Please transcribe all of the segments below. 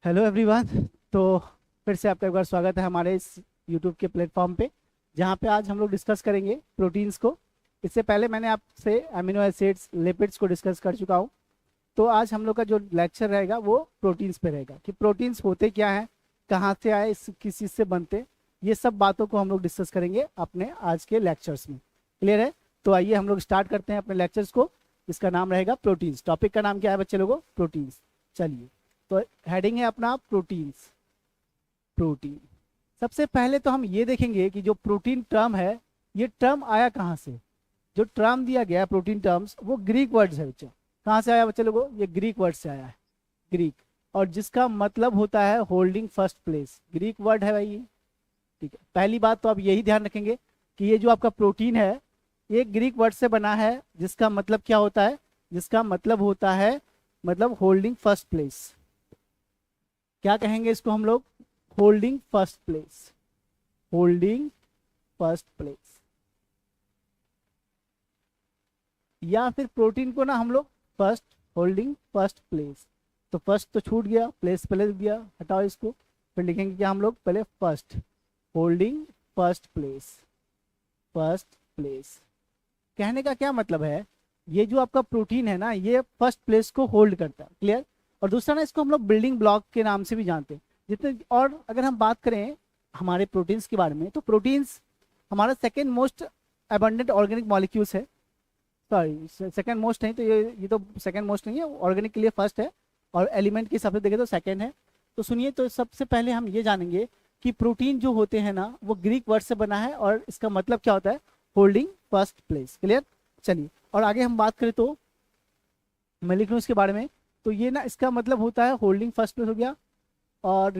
Hello everyone. तो फिर से आपका एक बार स्वागत है हमारे इस यूट्यूब के प्लेटफॉर्म पे, जहाँ पे आज हम लोग डिस्कस करेंगे प्रोटीन्स को। इससे पहले मैंने आपसे अमीनो एसिड्स लिपिड्स को डिस्कस कर चुका हूँ। तो आज हम लोग का जो लेक्चर रहेगा वो प्रोटीन्स पे रहेगा कि प्रोटीन्स होते क्या हैं, कहाँ से आए, किस चीज़ से बनते, ये सब बातों को हम लोग डिस्कस करेंगे अपने आज के लेक्चर्स में। क्लियर है? तो आइए हम लोग स्टार्ट करते हैं अपने लेक्चर्स को। इसका नाम रहेगा प्रोटीन्स। टॉपिक का नाम क्या है बच्चे लोगों? प्रोटीन्स। चलिए, तो हेडिंग है अपना प्रोटीन्स। प्रोटीन, सबसे पहले तो हम ये देखेंगे कि जो प्रोटीन टर्म है, ये टर्म आया कहाँ से। जो टर्म दिया गया है प्रोटीन टर्म्स, वो ग्रीक वर्ड्स है बच्चों। कहाँ से आया बच्चे लोगों? ये ग्रीक वर्ड से आया है, ग्रीक। और जिसका मतलब होता है holding first place. Greek word है भाई ये। ठीक है, पहली बात तो आप यही ध्यान रखेंगे कि ये जो आपका प्रोटीन है, ये ग्रीक वर्ड से बना है, जिसका मतलब क्या होता है? जिसका मतलब होता है मतलब होल्डिंग फर्स्ट प्लेस। क्या कहेंगे इसको हम लोग? Holding first place. Holding first place, या फिर प्रोटीन को ना हम लोग फर्स्ट, होल्डिंग फर्स्ट प्लेस। तो फर्स्ट तो छूट गया, प्लेस पहले लिख दिया, हटाओ इसको। फिर लिखेंगे क्या हम लोग? पहले first, holding first place. First place कहने का क्या मतलब है? ये जो आपका प्रोटीन है ना, ये फर्स्ट प्लेस को होल्ड करता है। क्लियर? और दूसरा ना, इसको हम लोग बिल्डिंग ब्लॉक के नाम से भी जानते हैं जितने। और अगर हम बात करें हमारे प्रोटीन्स के बारे में, तो प्रोटीन्स हमारा second most abundant organic molecules है। सॉरी, सेकेंड मोस्ट नहीं, तो ये तो सेकेंड मोस्ट नहीं है, ऑर्गेनिक के लिए फर्स्ट है, और एलिमेंट के हिसाब से देखें तो सेकेंड है। तो सुनिए, तो सबसे पहले हम ये जानेंगे कि प्रोटीन जो होते हैं ना, वो ग्रीक वर्ड से बना है, और इसका मतलब क्या होता है? Holding first place. क्लियर? चलिए, और आगे हम बात करें तो मैं लिख लूँ इसके बारे में। तो ये ना, इसका मतलब होता है होल्डिंग फर्स्ट प्लेस हो गया। और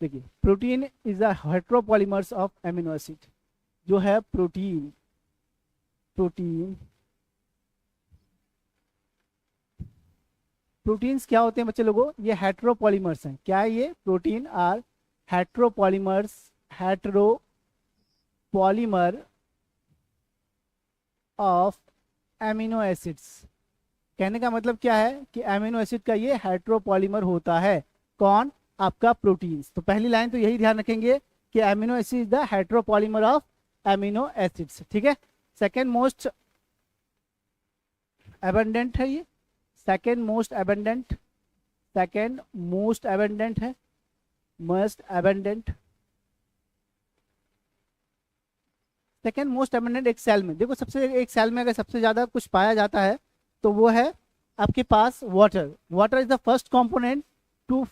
देखिए, protein is a heteropolymers of amino acid. जो है प्रोटीन, प्रोटीन प्रोटीन्स क्या होते हैं बच्चे लोगों? ये हेट्रोपॉलीमर्स हैं। क्या है ये? Protein are heteropolymers. Heteropolymer of amino acids. कहने का मतलब क्या है कि एमिनो एसिड का ये हेट्रोपॉलीमर होता है। कौन? आपका प्रोटीन्स। तो पहली लाइन तो यही ध्यान रखेंगे कि amino acid is the heteropolymer of amino acids. ठीक है? सेकेंड मोस्ट एबंडेंट है ये। Second most abundant, second most abundant है, most abundant. Second most abundant एक सेल में। देखो, सबसे एक सेल में अगर सबसे ज्यादा कुछ पाया जाता है तो वो है आपके पास water. Water is the first component to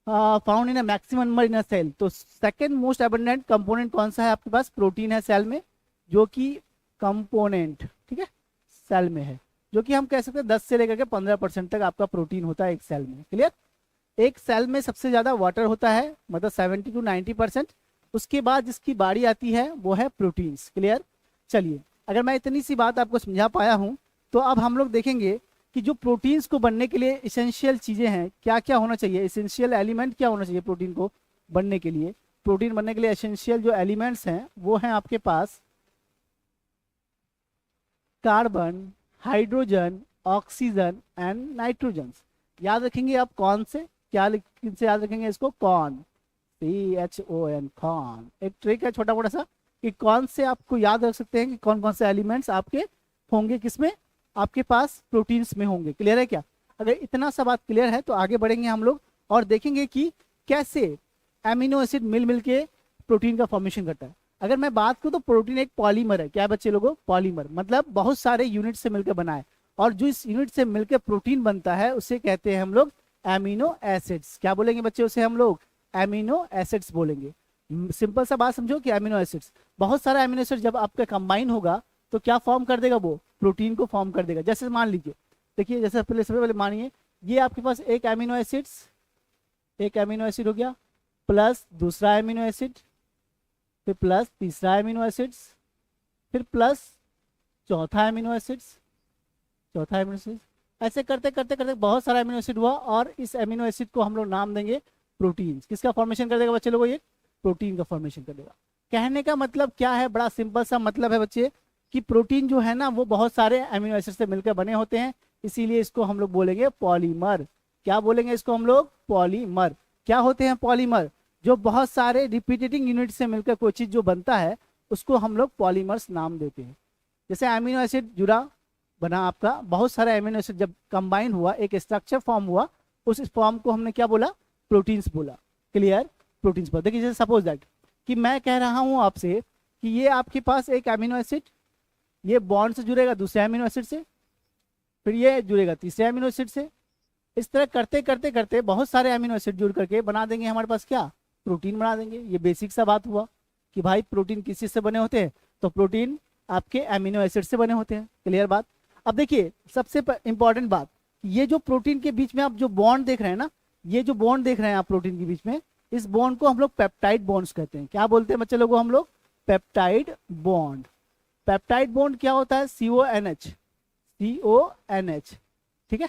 found in a maximum number in a cell. तो सेकेंड मोस्ट एबंडेंट कंपोनेंट कौन सा है आपके पास? प्रोटीन है सेल में, जो कि कंपोनेंट, ठीक है, सेल में है, जो कि हम कह सकते हैं 10 से लेकर के 15% तक आपका प्रोटीन होता है एक सेल में। क्लियर? एक सेल में सबसे ज्यादा वाटर होता है, मतलब 70 to 90%। उसके बाद जिसकी बारी आती है वो है प्रोटीन्स। क्लियर? चलिए, अगर मैं इतनी सी बात आपको समझा पाया हूं, तो अब हम लोग देखेंगे कि जो प्रोटीन्स को बनने के लिए इसेंशियल चीजें हैं, क्या क्या होना चाहिए, इसेंशियल एलिमेंट क्या होना चाहिए प्रोटीन को बनने के लिए। प्रोटीन बनने के लिए एसेंशियल जो एलिमेंट्स हैं वो हैं आपके पास carbon, hydrogen, oxygen and nitrogen. याद रखेंगे आप कौन से? क्या से याद रखेंगे इसको? कौन, CHON, कौन। एक ट्रिक है छोटा मोटा सा, कि कौन से आपको याद रख सकते हैं कि कौन कौन से एलिमेंट्स आपके होंगे, किसमें? आपके पास प्रोटीन्स में होंगे। क्लियर है क्या? अगर इतना सा बात क्लियर है तो आगे बढ़ेंगे हम लोग और देखेंगे कि कैसे एमिनो एसिड मिल मिल के प्रोटीन का फॉर्मेशन करता है। अगर मैं बात करूं तो प्रोटीन एक पॉलीमर है। क्या बच्चे लोगों? पॉलीमर मतलब बहुत सारे यूनिट से मिलकर बना है, और जो इस यूनिट से मिलकर प्रोटीन बनता है उसे कहते हैं हम लोग एमिनो एसिड्स। क्या बोलेंगे बच्चे? उसे हम लोग एमिनो एसिड्स बोलेंगे। सिंपल सा बात समझो कि एमिनो एसिड्स, बहुत सारा एमिनो एसिड जब आपका कंबाइन होगा तो क्या फॉर्म कर देगा? वो प्रोटीन को फॉर्म कर देगा। जैसे मान लीजिए, देखिए, जैसे पहले सबसे पहले मानिए ये आपके पास एक एमिनो एसिड्स, एक एमिनो एसिड हो गया, प्लस दूसरा एमिनो एसिड, फिर प्लस तीसरा एमिनो एसिड्स, फिर प्लस चौथा एमिनो एसिड्स, चौथा एमिनो एसिड। ऐसे करते करते करते बहुत सारा एमिनो एसिड हुआ, और इस एमिनो एसिड को हम लोग नाम देंगे प्रोटीन। किसका फॉर्मेशन कर देगा बच्चे लोगों? ये प्रोटीन का फॉर्मेशन कर देगा। कहने का मतलब क्या है? बड़ा सिंपल सा मतलब है बच्चे, कि प्रोटीन जो है ना वो बहुत सारे अमीनो एसिड से मिलकर बने होते हैं, इसीलिए इसको हम लोग बोलेंगे पॉलीमर। क्या बोलेंगे इसको हम लोग? पॉलीमर। क्या होते हैं पॉलीमर? जो बहुत सारे रिपीटेटिंग यूनिट से मिलकर कोई चीज जो बनता है उसको हम लोग पॉलीमर्स नाम देते हैं। जैसे अमीनो एसिड जुड़ा बना आपका, बहुत सारे अमीनो एसिड जब कंबाइन हुआ एक स्ट्रक्चर फॉर्म हुआ, उस फॉर्म को हमने क्या बोला? प्रोटीन्स बोला। क्लियर? प्रोटीन्स बोला। देखिए जैसे सपोज दैट कि मैं कह रहा हूं आपसे कि ये आपके पास एक अमीनो एसिड, ये बॉन्ड से जुड़ेगा दूसरे अमीनो एसिड से, फिर ये जुड़ेगा तीसरे अमीनो एसिड से। इस तरह करते करते करते बहुत सारे अमीनो एसिड जुड़ करके बना देंगे हमारे पास क्या? प्रोटीन बना देंगे। ये बेसिक सा बात हुआ कि भाई प्रोटीन किस चीज से बने होते हैं, तो प्रोटीन आपके अमीनो एसिड से बने होते हैं। क्लियर बात? अब देखिए सबसे इंपॉर्टेंट बात, ये जो प्रोटीन के बीच में आप जो बॉन्ड देख रहे हैं ना, ये जो बॉन्ड देख रहे हैं आप प्रोटीन के बीच में, इस बॉन्ड को हम लोग पेप्टाइड बॉन्ड्स कहते हैं। क्या बोलते हैं बच्चे लोगों? हम लोग पेप्टाइड बॉन्ड। पेप्टाइड बॉन्ड क्या होता है? CONH। CONH, ठीक है,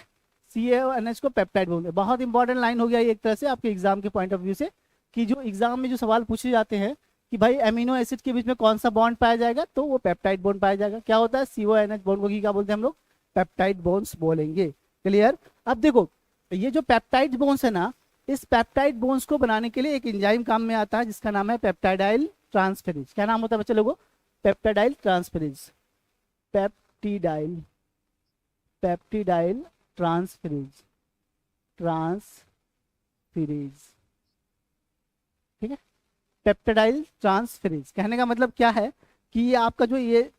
CONH को पेप्टाइड बॉन्ड। बहुत इंपॉर्टेंट लाइन हो गया ये एक तरह से आपके एग्जाम के पॉइंट ऑफ व्यू से, कि जो एग्जाम में जो सवाल पूछे जाते हैं कि भाई अमीनो एसिड के बीच में कौन सा बॉन्ड पाया जाएगा, तो वो पेप्टाइड बॉन्ड पाया जाएगा। क्या होता है? CONH बॉन्ड को क्या बोलते हैं हम लोग? पेप्टाइड बॉन्ड्स बोलेंगे। क्लियर? अब देखो ये जो पेप्टाइड बॉन्ड्स है ना, इस पेप्टाइड बॉन्ड्स को बनाने के लिए एक एंजाइम काम में आता है जिसका नाम है पेप्टाइडाइल ट्रांसफेरेज। क्या नाम होता है बच्चे लोगों? Peptidyl transferase. Peptidyl peptidyl transferase. Transferase, ठीक है, पेप्टाइडाइल ट्रांसफेरेज। कहने का मतलब क्या है कि ये आपका जो ये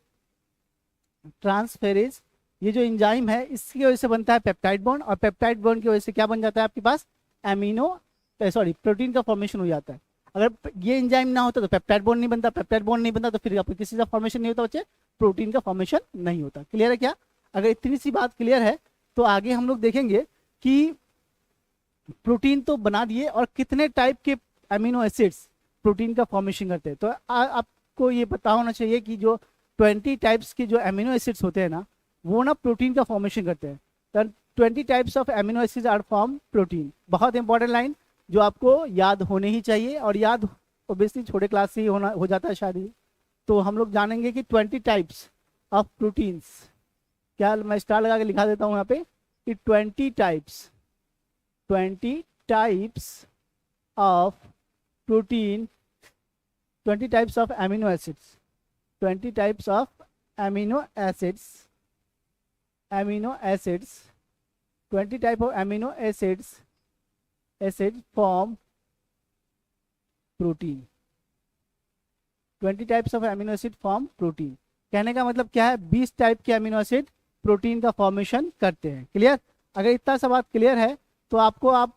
ट्रांसफेरेज, ये जो एंजाइम है, इसकी वजह से बनता है पेप्टाइड बॉन्ड, और पेप्टाइड बॉन्ड की वजह से क्या बन जाता है आपके पास? प्रोटीन का फॉर्मेशन हो जाता है। अगर ये एंजाइम ना होता तो पेप्टाइड बॉन्ड नहीं बनता, पेप्टाइड बॉन्ड नहीं बनता तो फिर आपको किसी का फॉर्मेशन नहीं होता बच्चे, प्रोटीन का फॉर्मेशन नहीं होता। क्लियर है क्या? अगर इतनी सी बात क्लियर है तो आगे हम लोग देखेंगे कि प्रोटीन तो बना दिए, और कितने टाइप के अमीनो एसिड्स प्रोटीन का फॉर्मेशन करते हैं। तो आपको ये पता होना चाहिए कि जो 20 टाइप्स के जो अमीनो एसिड्स होते हैं ना, वो ना प्रोटीन का फॉर्मेशन करते हैं। तो 20 types of amino acids are form protein. बहुत इंपॉर्टेंट लाइन जो आपको याद होने ही चाहिए, और याद ओबियसली छोटे क्लास से ही हो जाता है शायद ही। तो हम लोग जानेंगे कि 20 टाइप्स ऑफ प्रोटीन्स। क्या मैं स्टार लगा के लिखा देता हूँ यहाँ पे कि 20 types of protein, 20 types of amino acids, 20 types of amino acids, 20 type of amino acid form protein. 20 types of amino acid form protein. कहने का मतलब क्या है? 20 टाइप के अमीनो एसिड प्रोटीन का फॉर्मेशन करते हैं। क्लियर? अगर इतना सा बात क्लियर है तो आपको आप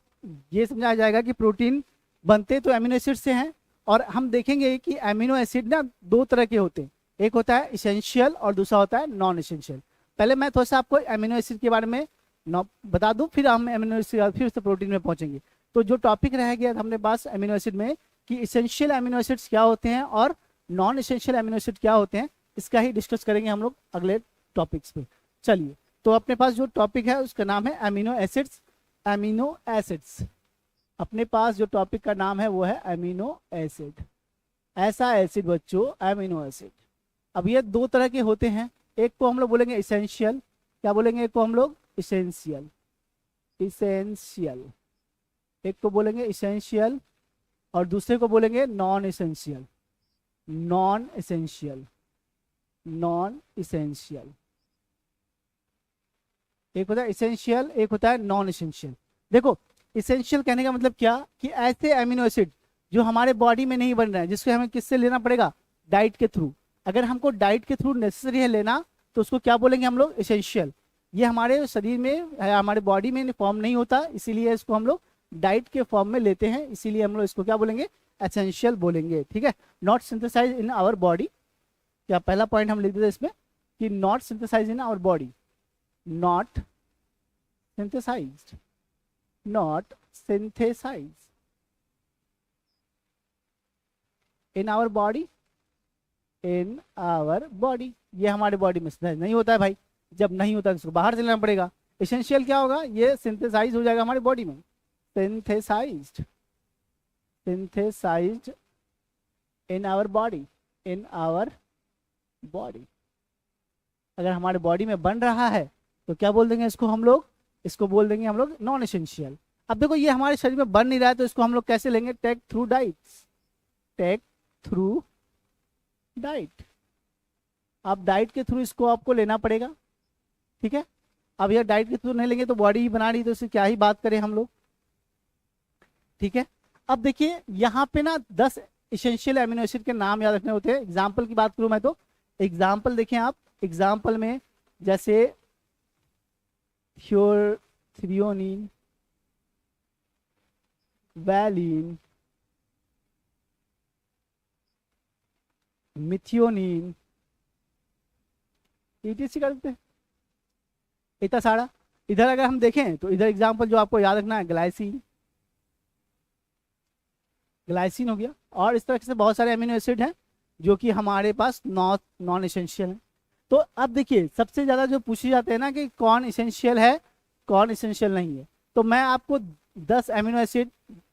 ये समझाया जाएगा कि प्रोटीन बनते तो अमीनो एसिड से हैं, और हम देखेंगे कि अमीनो एसिड ना दो तरह के होते हैं, एक होता है इसेंशियल और दूसरा होता है नॉन इसेंशियल। पहले मैं थोड़ा सा आपको अमीनो एसिड के बारे में बता दूं, फिर हम अमीनो एसिड फिर से प्रोटीन में पहुंचेंगे। तो जो टॉपिक रह गया हमने पास अमीनो एसिड में कि इसेंशियल अमीनो एसिड्स क्या होते हैं और नॉन इसेंशियल अमीनो एसिड क्या होते हैं, इसका ही डिस्कस करेंगे हम लोग अगले टॉपिक्स पे। चलिए, तो अपने पास जो टॉपिक है उसका नाम है अमीनो एसिड्स। अमीनो एसिड्स, अपने पास जो टॉपिक का नाम है वो है अमीनो एसिड। ऐसा एसिड बच्चों, अमीनो एसिड। अब ये दो तरह के होते हैं, एक को हम लोग बोलेंगे इसेंशियल। क्या बोलेंगे? एक को हम लोग इसेंशियल, एक को बोलेंगे इसेंशियल और दूसरे को बोलेंगे नॉन इसेंशियल। एक होता है इसेंशियल, एक होता है नॉन इसेंशियल। देखो इसेंशियल कहने का मतलब क्या कि ऐसे अमीनो एसिड जो हमारे बॉडी में नहीं बन रहे हैं, जिसको हमें किससे लेना पड़ेगा? डाइट के थ्रू। अगर हमको डाइट के थ्रू नेसेसरी है लेना तो उसको क्या बोलेंगे हम लोग? इसेंशियल। ये हमारे शरीर में, हमारे बॉडी में फॉर्म नहीं होता, इसीलिए इसको हम लोग डाइट के फॉर्म में लेते हैं, इसीलिए हम लोग इसको क्या बोलेंगे? एसेंशियल बोलेंगे। ठीक है? Not synthesize in our body. क्या पहला पॉइंट हम लिख देते इसमें कि not synthesize in our body, not synthesized, not synthesize in our body, in our body. ये हमारे बॉडी में सिंथेसाइज नहीं होता है भाई। जब नहीं होता है तो इसको बाहर से लेना पड़ेगा। एसेंशियल क्या होगा? ये सिंथेसाइज हो जाएगा हमारी बॉडी में। सिंथेसाइज्ड इन आवर बॉडी, अगर हमारे बॉडी में बन रहा है तो क्या बोल देंगे इसको हम लोग, इसको बोल देंगे हम लोग नॉन एसेंशियल। अब देखो ये हमारे शरीर में बन नहीं रहा है तो इसको हम लोग कैसे लेंगे, take through diets, take through diet. अब डाइट के थ्रू इसको आपको लेना पड़ेगा, ठीक है। अब यह डाइट के थ्रू नहीं लेंगे तो बॉडी ही बना रही तो इससे क्या ही बात करें हम लोग, ठीक है। अब देखिए यहाँ पे ना 10 इसेंशियल एमिनो एसिड के नाम याद रखने होते हैं। एग्जाम्पल की बात करूं मैं तो एग्जाम्पल देखें आप, एग्जाम्पल में जैसे थ्रियोनिन, वैलिन, मिथियोनिन, ETC कर सकते हैं, इतना सारा। इधर अगर हम देखें तो इधर एग्जाम्पल जो आपको याद रखना है ग्लाइसिन, ग्लाइसिन हो गया। और इस तरह से बहुत सारे अमीनो एसिड हैं जो कि हमारे पास नॉन एसेंशियल हैं। तो अब देखिए सबसे ज़्यादा जो पूछे जाते हैं ना कि कौन इसेंशियल है कौन इसेंशियल नहीं है, तो मैं आपको 10 अमीनो एसिड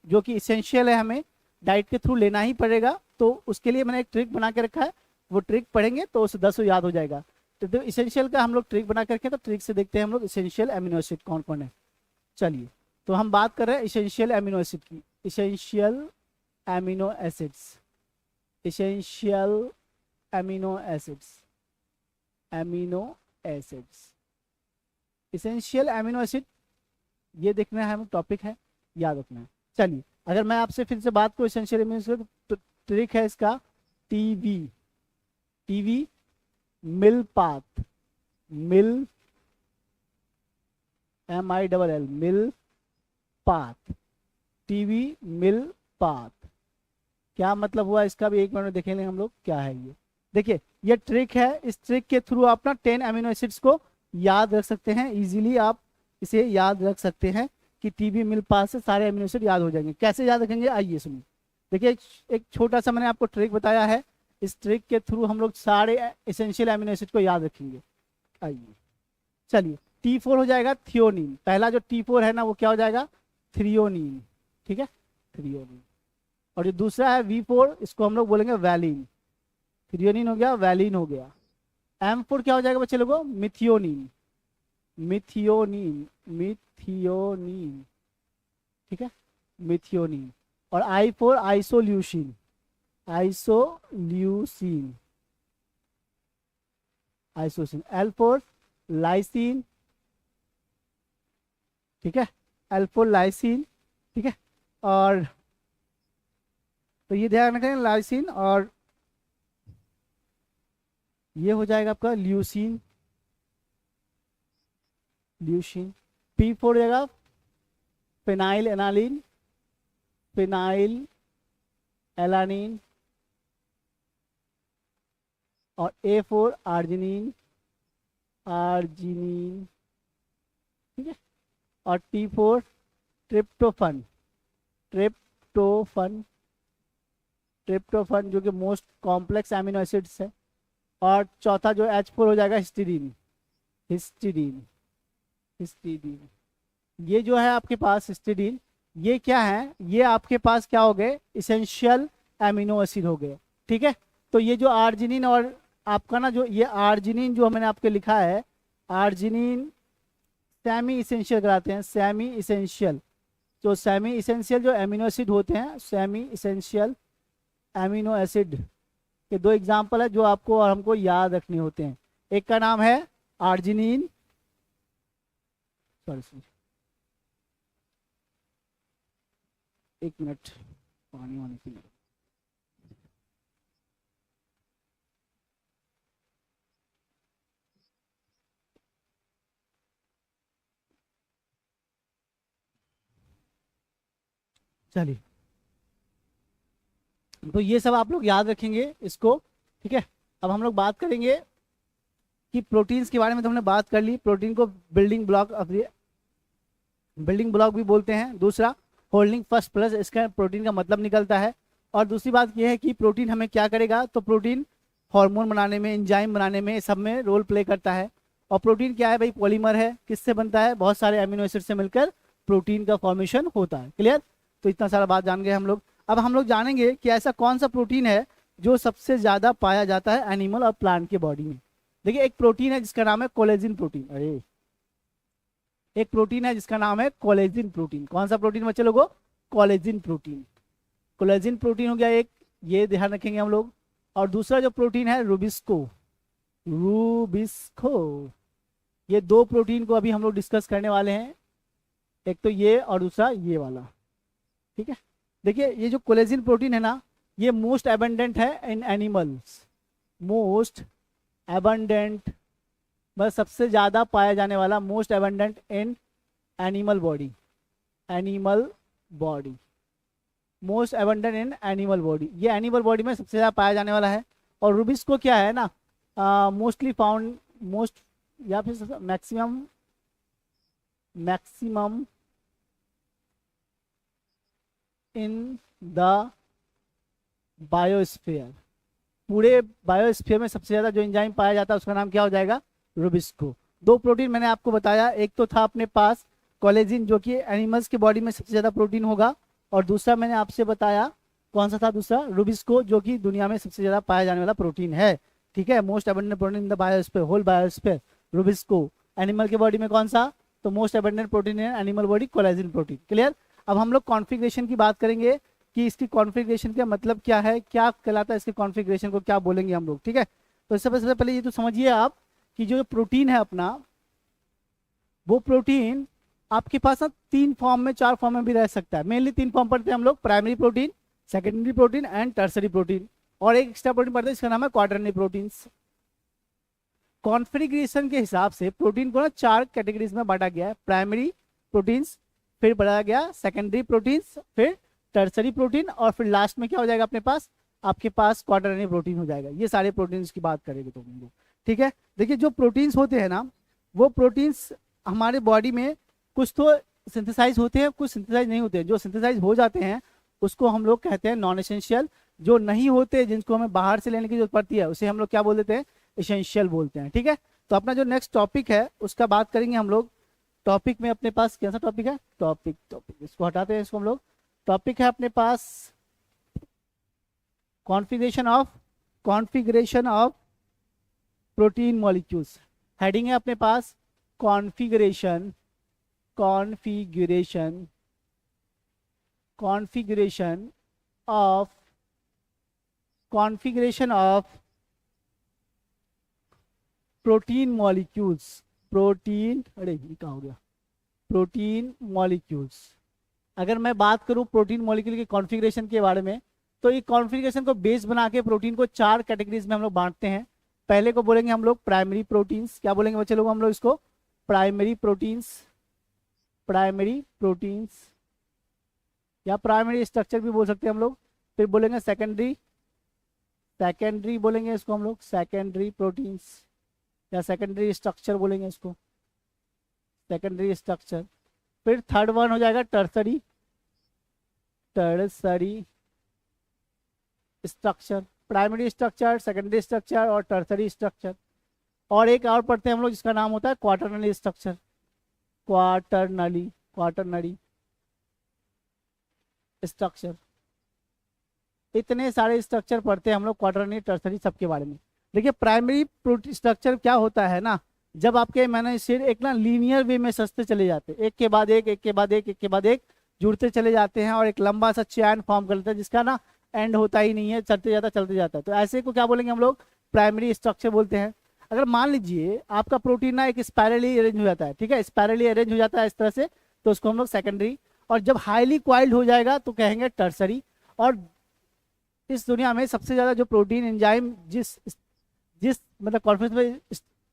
जो कि इसेंशियल है हमें डाइट के थ्रू लेना ही पड़ेगा, तो उसके लिए मैंने एक ट्रिक बना के रखा है, वो ट्रिक पढ़ेंगे तो उस 10 याद हो जाएगा। तो इसेंशियल का हम लोग ट्रिक बना के रखें, तो ट्रिक से देखते हैं हम लोग इसेंशियल अमीनो एसिड कौन कौन है। चलिए तो हम बात कर रहे हैं इसेंशियल अमीनो एसिड की। Essential amino acids, essential amino acids, amino acids, essential amino acid ये देखना है, हम टॉपिक है याद रखना है। चलिए अगर मैं आपसे फिर से बात करूं इसेंशियल अमीनो एसिड तो ट्रिक है इसका टीवी, टीवी मिल पाथ, मिल MILL मिल पाथ, टीवी मिल पाथ। क्या मतलब हुआ इसका भी एक मिनट में देखेंगे हम लोग क्या है ये। देखिए ये ट्रिक है, इस ट्रिक के थ्रू आप ना 10 अमीनो एसिड्स को याद रख सकते हैं, इजीली आप इसे याद रख सकते हैं कि टीवी मिल पास से सारे अमीनो एसिड याद हो जाएंगे। कैसे याद रखेंगे आइए सुनिए। देखिए एक छोटा सा मैंने आपको ट्रिक बताया है, इस ट्रिक के थ्रू हम लोग सारे एसेंशियल अमीनो एसिड को याद रखेंगे। आइए चलिए T4 हो जाएगा थियोनिन, पहला जो T4 है ना वो क्या हो जाएगा थ्रियोनिन, ठीक है थ्रियोनिन। और जो दूसरा है V4 इसको हम लोग बोलेंगे वैलिन, थ्रियोनिन हो गया वैलिन हो गया। M4 क्या हो जाएगा बच्चे लोगों मिथियोनिन, मिथियोनिन, मिथियोनिन, ठीक है मिथियोनिन। और I4 isoleucine, isoleucine, आइसोसिन। L4 lysine, ठीक है L4 लाइसिन, ठीक है। और तो ये ध्यान रखें लाइसिन, और ये हो जाएगा आपका ल्यूसिन, ल्यूसिन। P4 हो जाएगा फिनाइल एनालिन, फिनाइल एलानिन। और A4 आर्जिनिन, आर्जिनिन, ठीक है। और T4 ट्रिप्टोफन, ट्रिप्टोफन, ट्रिप्टोफन जो कि मोस्ट कॉम्प्लेक्स एमिनो एसिड्स है। और चौथा जो H4 हो जाएगा हिस्टीडीन, हिस्टीडीन, हिस्टीडीन। ये जो है आपके पास हिस्टीडीन, ये क्या है, ये आपके पास क्या हो गए इसेंशियल एमिनो एसिड हो गए, ठीक है। तो ये जो आर्जिनिन और आपका ना जो ये आर्जिनिन जो मैंने आपके लिखा है, आर्जिनिन सेमी इसेंशियल कराते हैं, सेमी इसेंशियल। तो सेमी इसेंशियल जो एमिनो एसिड होते हैं, सेमी इसेंशियल एमिनो एसिड के 2 एग्जाम्पल है जो आपको और हमको याद रखने होते हैं। एक का नाम है आर्जिनिन, सॉरी एक मिनट पानी वानी पी लो। चलिए तो ये सब आप लोग याद रखेंगे इसको, ठीक है। अब हम लोग बात करेंगे कि प्रोटीन्स के बारे में तो हमने बात कर ली। प्रोटीन को building block of the, building block भी बोलते हैं। दूसरा होल्डिंग फर्स्ट प्लस, इसका प्रोटीन का मतलब निकलता है। और दूसरी बात यह है कि प्रोटीन हमें क्या करेगा, तो प्रोटीन हार्मोन बनाने में, एंजाइम बनाने में, सब में रोल प्ले करता है। और प्रोटीन क्या है भाई, पॉलीमर है। किससे बनता है, बहुत सारे अमीनो एसिड से मिलकर प्रोटीन का फॉर्मेशन होता है। क्लियर, तो इतना सारा बात जान गए हम लोग। अब हम लोग जानेंगे कि ऐसा कौन सा प्रोटीन है जो सबसे ज़्यादा पाया जाता है एनिमल और प्लांट के बॉडी में। देखिए एक प्रोटीन है जिसका नाम है कोलेजिन प्रोटीन, अरे एक प्रोटीन है जिसका नाम है कोलेजिन प्रोटीन। कौन सा प्रोटीन बच्चे लोगों? Collagen protein. कोलेजिन प्रोटीन हो गया एक, ये ध्यान रखेंगे हम लोग। और दूसरा जो प्रोटीन है रूबिस्को, रूबिस्को, ये दो प्रोटीन को अभी हम लोग डिस्कस करने वाले हैं, एक तो ये और दूसरा ये वाला, ठीक है। देखिए ये जो कोलेजिन प्रोटीन है ना, ये मोस्ट एबंडेंट है इन एनिमल्स, मोस्ट एबंडेंट, बस सबसे ज्यादा पाया जाने वाला, मोस्ट एबंडेंट इन animal body, animal body, most abundant इन एनिमल बॉडी, ये एनिमल बॉडी में सबसे ज्यादा पाया जाने वाला है। और रूबिस्को क्या है ना, मोस्टली फाउंड, मोस्ट या फिर maximum, maximum in the biosphere, पूरे बायोस्फीयर में सबसे ज्यादा जो एंजाइम पाया जाता है उसका नाम क्या हो जाएगा? रूबिस्को। दो प्रोटीन मैंने आपको बताया, एक तो था अपने पास कोलेजिन जो कि एनिमल्स के बॉडी में सबसे ज्यादा प्रोटीन होगा, और दूसरा मैंने आपसे बताया कौन सा था दूसरा? रूबिस्को, जो कि दुनिया में सबसे ज्यादा पाया जाने वाला प्रोटीन है, ठीक है। Most abundant protein in the biosphere, whole biosphere, rubisco. Animal के बॉडी में कौन सा? तो most abundant protein in animal body collagen protein. Clear? अब हम लोग कॉन्फ़िगरेशन की बात करेंगे कि इसकी कॉन्फ़िगरेशन का मतलब क्या है, क्या कहलाता है इसके कॉन्फ़िगरेशन को, क्या बोलेंगे हम लोग, ठीक है। तो इससे पहले ये तो समझिए आप कि जो प्रोटीन है अपना, वो प्रोटीन आपके पास ना तीन फॉर्म में, चार फॉर्म में भी रह सकता है। मेनली तीन फॉर्म पढ़ते हैं हम लोग, primary protein, secondary protein and tertiary protein, और एक एक्स्ट्रा प्रोटीन पढ़ते हैं जिसका नाम है क्वाटरनरी प्रोटीन्स। कॉन्फ़िगरेशन के हिसाब से प्रोटीन को ना चार कैटेगरीज में बांटा गया है, प्राइमरी प्रोटीन्स, फिर बढ़ाया गया सेकेंडरी प्रोटीन्स, फिर टर्सरी प्रोटीन, और फिर लास्ट में क्या हो जाएगा अपने पास? आपके पास क्वाटरनरी प्रोटीन हो जाएगा। ये सारे प्रोटीन्स की बात करेंगे तो हम लोग, ठीक है। देखिए जो प्रोटीन्स होते हैं ना, वो प्रोटीन्स हमारे बॉडी में कुछ तो सिंथेसाइज होते हैं, कुछ सिंथेसाइज नहीं होते हैं। जो सिंथेसाइज हो जाते हैं उसको हम लोग कहते हैं नॉन एसेंशियल, जो नहीं होते, जिनको हमें बाहर से लेने की जरूरत पड़ती है, उसे हम लोग क्या बोल देते हैं? एसेंशियल बोलते हैं, ठीक है। तो अपना जो नेक्स्ट टॉपिक है उसका बात करेंगे हम लोग। टॉपिक में अपने पास कैसा टॉपिक है? टॉपिक इसको हटाते हैं, इसको हम लोग, टॉपिक है अपने पास configuration of protein molecules. Heading है अपने पास configuration of protein molecules, protein, अरे ये क्या हो गया? Protein molecules. अगर मैं बात करूं प्रोटीन मॉलिक्यूल के कॉन्फ़िगरेशन के बारे में, तो ये कॉन्फ़िगरेशन को बेस बना के प्रोटीन को चार कैटेगरीज में हम लोग बांटते हैं। पहले को बोलेंगे हम लोग प्राइमरी प्रोटीन्स। क्या बोलेंगे बच्चे लोग हम लोग इसको? प्राइमरी प्रोटीन्स या प्राइमरी स्ट्रक्चर भी बोल सकते हैं हम लोग। फिर बोलेंगे सेकेंडरी बोलेंगे इसको हम लोग, सेकेंडरी प्रोटीन्स या सेकेंडरी स्ट्रक्चर बोलेंगे इसको, सेकेंडरी स्ट्रक्चर। फिर थर्ड वन हो जाएगा tertiary structure, primary structure, secondary structure और टर्सरी स्ट्रक्चर। और एक और पढ़ते हैं हम लोग जिसका नाम होता है क्वाटरनरी स्ट्रक्चर, क्वाटरनरी स्ट्रक्चर। इतने सारे स्ट्रक्चर पढ़ते हैं हम लोग, क्वाटरनरी, टर्सरी, सबके बारे में। देखिए प्राइमरी स्ट्रक्चर क्या होता है ना, जब आपके मैंने शेर एक ना लीनियर वे में सस्ते चले जाते हैं, एक के बाद एक, एक के बाद एक, एक के बाद एक जुड़ते चले जाते हैं, और एक लंबा सा चैन फॉर्म कर लेता है जिसका ना एंड होता ही नहीं है, चलते जाता है। तो ऐसे को क्या बोलेंगे हम लोग? प्राइमरी स्ट्रक्चर बोलते हैं। अगर मान लीजिए आपका प्रोटीन ना एक स्पाइरली अरेंज हो जाता है, ठीक है, स्पाइरली अरेंज हो जाता है इस तरह से, तो उसको हम लोग सेकेंडरी। और जब हाईली क्वाइल्ड हो जाएगा तो कहेंगे टर्सरी। और इस दुनिया में सबसे ज्यादा जो प्रोटीन एंजाइम जिस मतलब कॉन्फ्रेंस में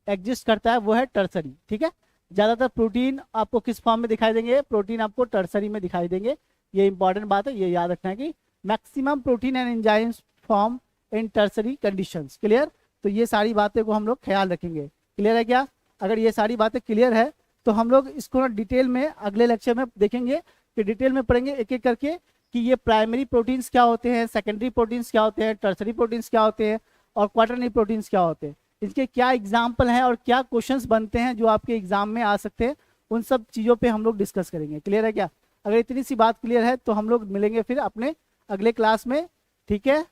एग्जिस्ट करता है वो है टर्सरी, ठीक है। ज्यादातर प्रोटीन आपको किस फॉर्म में दिखाई देंगे? प्रोटीन आपको टर्सरी में दिखाई देंगे। ये इंपॉर्टेंट बात है, ये याद रखना है कि maximum protein and enzymes form in tertiary conditions. Clear? तो ये सारी बातें को हम लोग ख्याल रखेंगे। क्लियर है क्या? अगर ये सारी बातें क्लियर है तो हम लोग इसको ना डिटेल में अगले लेक्चर में देखेंगे, फिर डिटेल में पढ़ेंगे एक एक करके कि ये प्राइमरी प्रोटीन्स क्या होते हैं, सेकेंडरी प्रोटीन्स क्या होते हैं, टर्सरी प्रोटीन्स क्या होते हैं, और क्वाटरनरी प्रोटीन्स क्या होते हैं, इसके क्या एग्जाम्पल हैं और क्या क्वेश्चंस बनते हैं जो आपके एग्जाम में आ सकते हैं। उन सब चीज़ों पे हम लोग डिस्कस करेंगे। क्लियर है क्या? अगर इतनी सी बात क्लियर है तो हम लोग मिलेंगे फिर अपने अगले क्लास में, ठीक है।